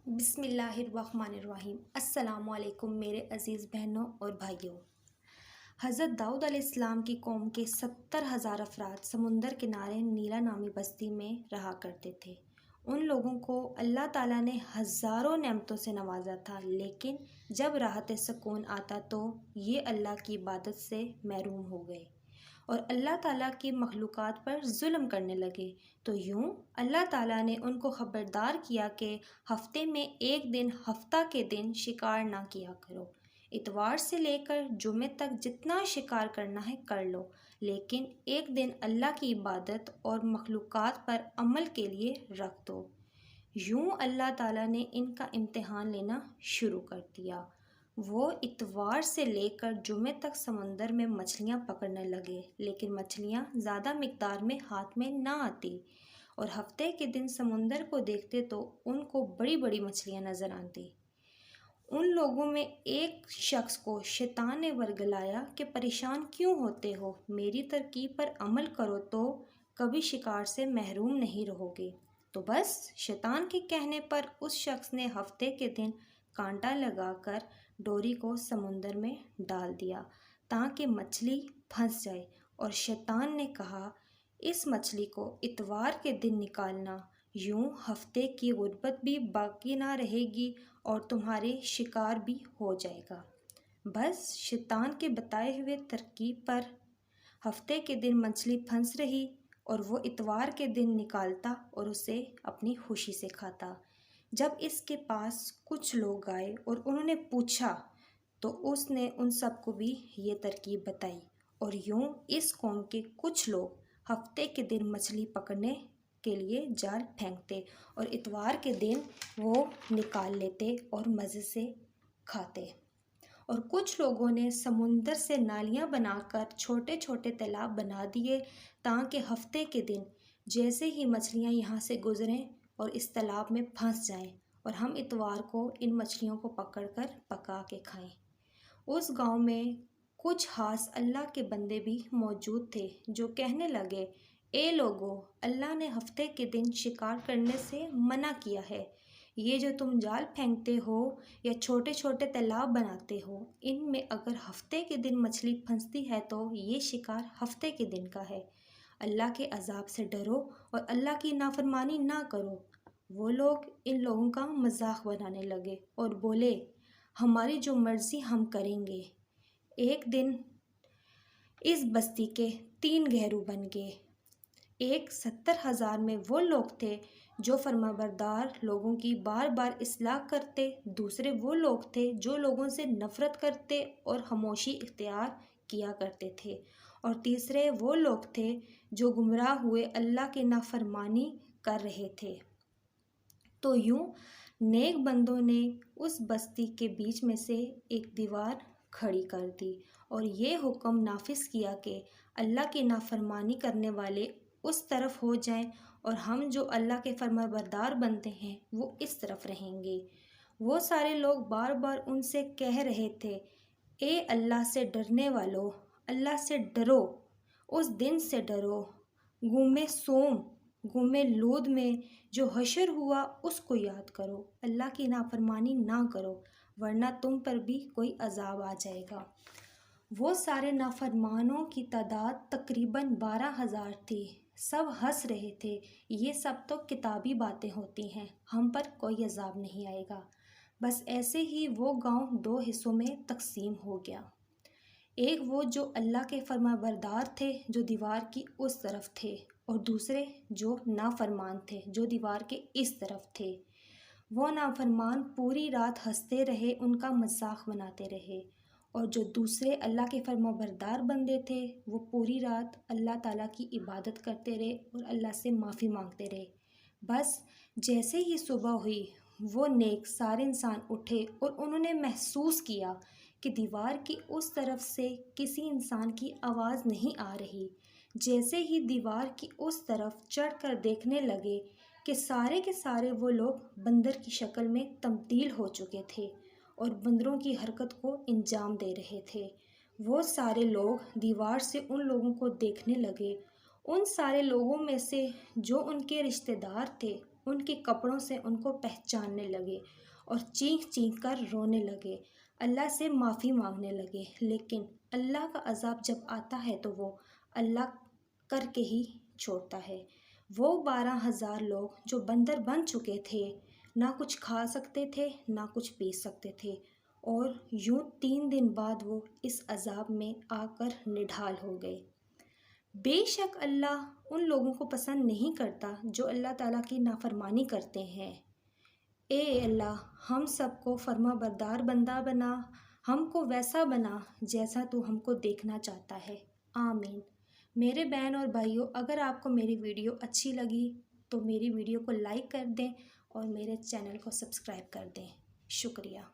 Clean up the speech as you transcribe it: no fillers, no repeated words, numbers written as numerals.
بسم اللہ الرحمن الرحیم۔ السلام علیکم میرے عزیز بہنوں اور بھائیوں۔ حضرت داؤد علیہ السلام کی قوم کے 70,000 افراد سمندر کنارے نیلا نامی بستی میں رہا کرتے تھے۔ ان لوگوں کو اللہ تعالیٰ نے ہزاروں نعمتوں سے نوازا تھا، لیکن جب راحت سکون آتا تو یہ اللہ کی عبادت سے محروم ہو گئے اور اللہ تعالیٰ کی مخلوقات پر ظلم کرنے لگے۔ تو یوں اللہ تعالیٰ نے ان کو خبردار کیا کہ ہفتے میں ایک دن ہفتہ کے دن شکار نہ کیا کرو۔ اتوار سے لے کر جمعے تک جتنا شکار کرنا ہے کر لو، لیکن ایک دن اللہ کی عبادت اور مخلوقات پر عمل کے لیے رکھ دو۔ یوں اللہ تعالیٰ نے ان کا امتحان لینا شروع کر دیا۔ وہ اتوار سے لے کر جمعے تک سمندر میں مچھلیاں پکڑنے لگے، لیکن مچھلیاں زیادہ مقدار میں ہاتھ میں نہ آتی، اور ہفتے کے دن سمندر کو دیکھتے تو ان کو بڑی بڑی مچھلیاں نظر آتی۔ ان لوگوں میں ایک شخص کو شیطان نے ورگلایا کہ پریشان کیوں ہوتے ہو، میری ترکیب پر عمل کرو تو کبھی شکار سے محروم نہیں رہو گے۔ تو بس شیطان کے کہنے پر اس شخص نے ہفتے کے دن کانٹا لگا کر ڈوری کو سمندر میں ڈال دیا تاکہ مچھلی پھنس جائے، اور شیطان نے کہا، اس مچھلی کو اتوار کے دن نکالنا، یوں ہفتے کی غربت بھی باقی نہ رہے گی اور تمہارے شکار بھی ہو جائے گا۔ بس شیطان کے بتائے ہوئے ترکیب پر ہفتے کے دن مچھلی پھنس رہی اور وہ اتوار کے دن نکالتا اور اسے اپنی خوشی سے کھاتا۔ جب اس کے پاس کچھ لوگ آئے اور انہوں نے پوچھا تو اس نے ان سب کو بھی یہ ترکیب بتائی، اور یوں اس قوم کے کچھ لوگ ہفتے کے دن مچھلی پکڑنے کے لیے جال پھینکتے اور اتوار کے دن وہ نکال لیتے اور مزے سے کھاتے، اور کچھ لوگوں نے سمندر سے نالیاں بنا کر چھوٹے چھوٹے تالاب بنا دیے تاکہ ہفتے کے دن جیسے ہی مچھلیاں یہاں سے گزریں اور اس تالاب میں پھنس جائیں اور ہم اتوار کو ان مچھلیوں کو پکڑ کر پکا کے کھائیں۔ اس گاؤں میں کچھ خاص اللہ کے بندے بھی موجود تھے جو کہنے لگے، اے لوگو، اللہ نے ہفتے کے دن شکار کرنے سے منع کیا ہے۔ یہ جو تم جال پھینکتے ہو یا چھوٹے چھوٹے تالاب بناتے ہو، ان میں اگر ہفتے کے دن مچھلی پھنستی ہے تو یہ شکار ہفتے کے دن کا ہے۔ اللہ کے عذاب سے ڈرو اور اللہ کی نافرمانی نہ کرو۔ وہ لوگ ان لوگوں کا مذاق بنانے لگے اور بولے، ہماری جو مرضی ہم کریں گے۔ ایک دن اس بستی کے 3 گھیرو بن گئے۔ ایک 70,000 میں وہ لوگ تھے جو فرمانبردار لوگوں کی بار بار اصلاح کرتے، دوسرے وہ لوگ تھے جو لوگوں سے نفرت کرتے اور خاموشی اختیار کیا کرتے تھے، اور تیسرے وہ لوگ تھے جو گمراہ ہوئے اللہ کی نافرمانی کر رہے تھے۔ تو یوں نیک بندوں نے اس بستی کے بیچ میں سے ایک دیوار کھڑی کر دی اور یہ حکم نافذ کیا کہ اللہ کی نافرمانی کرنے والے اس طرف ہو جائیں اور ہم جو اللہ کے فرمانبردار بنتے ہیں وہ اس طرف رہیں گے۔ وہ سارے لوگ بار بار ان سے کہہ رہے تھے، اے اللہ سے ڈرنے والو، اللہ سے ڈرو، اس دن سے ڈرو، یوم سوم، یوم لود میں جو حشر ہوا اس کو یاد کرو، اللہ کی نافرمانی نہ کرو، ورنہ تم پر بھی کوئی عذاب آ جائے گا۔ وہ سارے نافرمانوں کی تعداد تقریباً 12,000 تھی۔ سب ہنس رہے تھے، یہ سب تو کتابی باتیں ہوتی ہیں، ہم پر کوئی عذاب نہیں آئے گا۔ بس ایسے ہی وہ گاؤں 2 حصوں میں تقسیم ہو گیا۔ ایک وہ جو اللہ کے فرمانبردار تھے جو دیوار کی اس طرف تھے، اور دوسرے جو نافرمان تھے جو دیوار کے اس طرف تھے۔ وہ نافرمان پوری رات ہنستے رہے، ان کا مذاق بناتے رہے، اور جو دوسرے اللہ کے فرمانبردار بندے تھے وہ پوری رات اللہ تعالیٰ کی عبادت کرتے رہے اور اللہ سے معافی مانگتے رہے۔ بس جیسے ہی صبح ہوئی وہ نیک سارے انسان اٹھے اور انہوں نے محسوس کیا کہ دیوار کی اس طرف سے کسی انسان کی آواز نہیں آ رہی۔ جیسے ہی دیوار کی اس طرف چڑھ کر دیکھنے لگے کہ سارے کے سارے وہ لوگ بندر کی شکل میں تبدیل ہو چکے تھے اور بندروں کی حرکت کو انجام دے رہے تھے۔ وہ سارے لوگ دیوار سے ان لوگوں کو دیکھنے لگے۔ ان سارے لوگوں میں سے جو ان کے رشتہ دار تھے ان کے کپڑوں سے ان کو پہچاننے لگے اور چینخ چینخ کر رونے لگے، اللہ سے معافی مانگنے لگے۔ لیکن اللہ کا عذاب جب آتا ہے تو وہ اللہ کر کے ہی چھوڑتا ہے۔ وہ 12,000 لوگ جو بندر بن چکے تھے، نہ کچھ کھا سکتے تھے نہ کچھ پی سکتے تھے، اور یوں 3 دن بعد وہ اس عذاب میں آ کر نڈھال ہو گئے۔ بے شک اللہ ان لوگوں کو پسند نہیں کرتا جو اللہ تعالیٰ کی نافرمانی کرتے ہیں۔ اے اللہ، ہم سب کو فرما بردار بندہ بنا، ہم کو ویسا بنا جیسا تو ہم کو دیکھنا چاہتا ہے، آمین۔ میرے بہن اور بھائیوں، اگر آپ کو میری ویڈیو اچھی لگی تو میری ویڈیو کو لائک کر دیں اور میرے چینل کو سبسکرائب کر دیں۔ شکریہ۔